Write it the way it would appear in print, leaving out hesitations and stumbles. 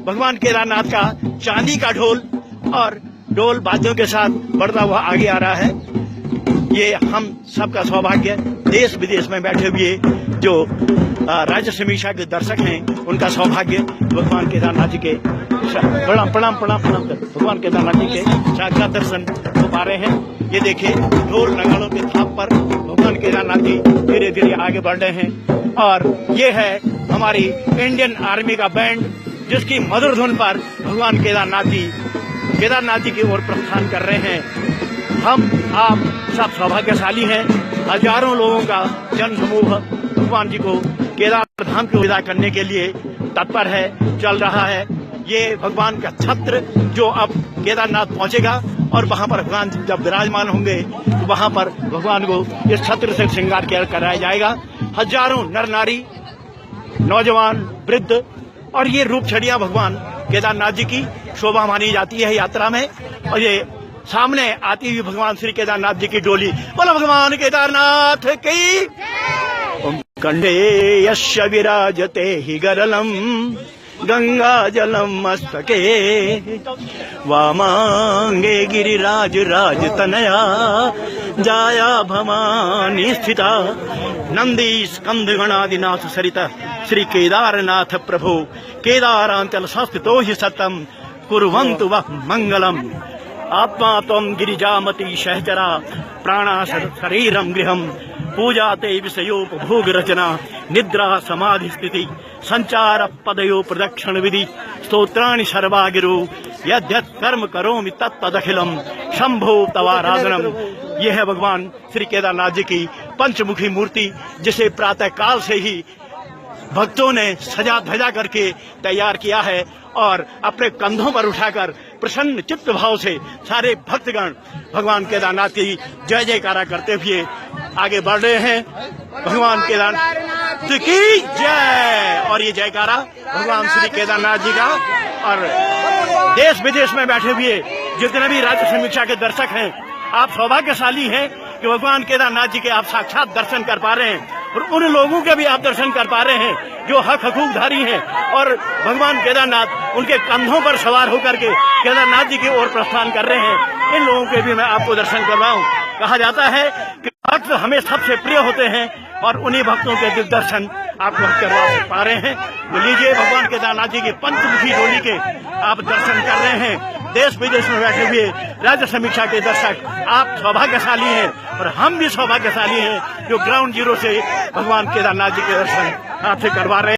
भगवान केदारनाथ का चांदी का ढोल और ढोल बाजों के साथ बढ़ता हुआ आगे आ रहा है। ये हम सबका सौभाग्य, देश विदेश में बैठे हुए जो राज्य समीक्षा के दर्शक हैं उनका सौभाग्य भगवान केदारनाथ जी के प्रणाम भगवान केदारनाथ जी के साक्षात दर्शन हो पा रहे हैं। ये देखिए ढोल नगाड़ों के थाप पर भगवान केदारनाथ जी धीरे धीरे आगे बढ़ रहे हैं और ये है हमारी इंडियन आर्मी का बैंड जिसकी मधुर धुन पर भगवान केदारनाथ जी की ओर प्रस्थान कर रहे हैं। हम आप सब सौभाग्यशाली हैं। हजारों लोगों का जन समूह भगवान जी को केदार धाम की विदा करने के लिए तत्पर है, चल रहा है। ये भगवान का छत्र जो अब केदारनाथ पहुंचेगा और वहां पर भगवान जब विराजमान होंगे तो वहां पर भगवान को इस छत्र से श्रृंगार कराया जाएगा। हजारों नर नारी, नौजवान, वृद्ध और ये रूप छड़ियां भगवान केदारनाथ जी की शोभा मानी जाती है यात्रा में। और ये सामने आती हुई भगवान श्री केदारनाथ जी की डोली, बोलो भगवान केदारनाथ की। कंडे यस्य विराजते हि गरलम गंगा जलम मस्तके वामांगे गिरिराज राज तनया जाया भवानी स्थिता नंदी स्कंद गणादिनाथ सरिता श्री केदारनाथ प्रभु केदारांचल संस्थितो हि सतम कुर्वन्तु वः मंगलम। आत्मा त्वं गिरिजामती सहचरा प्राणा शरीरम गृहम पूजा ते विषयोपभोग रचना निद्रा समाधि स्थिति संचार पदयो प्रदक्षिण विधि स्तोत्राणि सर्वागिरो यद्यत् कर्म करोमि तत्तदखिलम शंभो तवाराधनम। यह है भगवान श्री केदारनाथ जी की पंचमुखी मूर्ति जिसे प्रातः काल से ही भक्तों ने सजा धजा करके तैयार किया है और अपने कंधों पर उठाकर प्रसन्न चित्त भाव से सारे भक्तगण भगवान केदारनाथ की जय जयकारा करते हुए आगे बढ़ रहे हैं। भगवान केदारनाथ की जय। और ये जयकारा भगवान श्री केदारनाथ जी का और देश विदेश में बैठे हुए जितने भी राज्य समीक्षा के दर्शक हैं, आप सौभाग्यशाली हैं कि भगवान केदारनाथ जी के आप साक्षात दर्शन कर पा रहे हैं और उन लोगों के भी आप दर्शन कर पा रहे हैं जो हकूकधारी हैं और भगवान केदारनाथ उनके कंधों पर सवार होकर के केदारनाथ जी की ओर प्रस्थान कर रहे हैं। इन लोगों के भी मैं आपको दर्शन करवाऊं। कहा जाता है कि भक्त हमें सबसे प्रिय होते हैं और उन्हीं भक्तों के दिव्य दर्शन आप लोग करवा पा रहे हैं। तो लीजिए भगवान केदारनाथ जी की पंचमुखी डोली के आप दर्शन कर रहे हैं। देश विदेश में बैठे हुए राज्य समीक्षा के दर्शक आप सौभाग्यशाली हैं और हम भी सौभाग्यशाली हैं जो ग्राउंड जीरो से भगवान केदारनाथ जी के दर्शन आपसे करवा रहे हैं।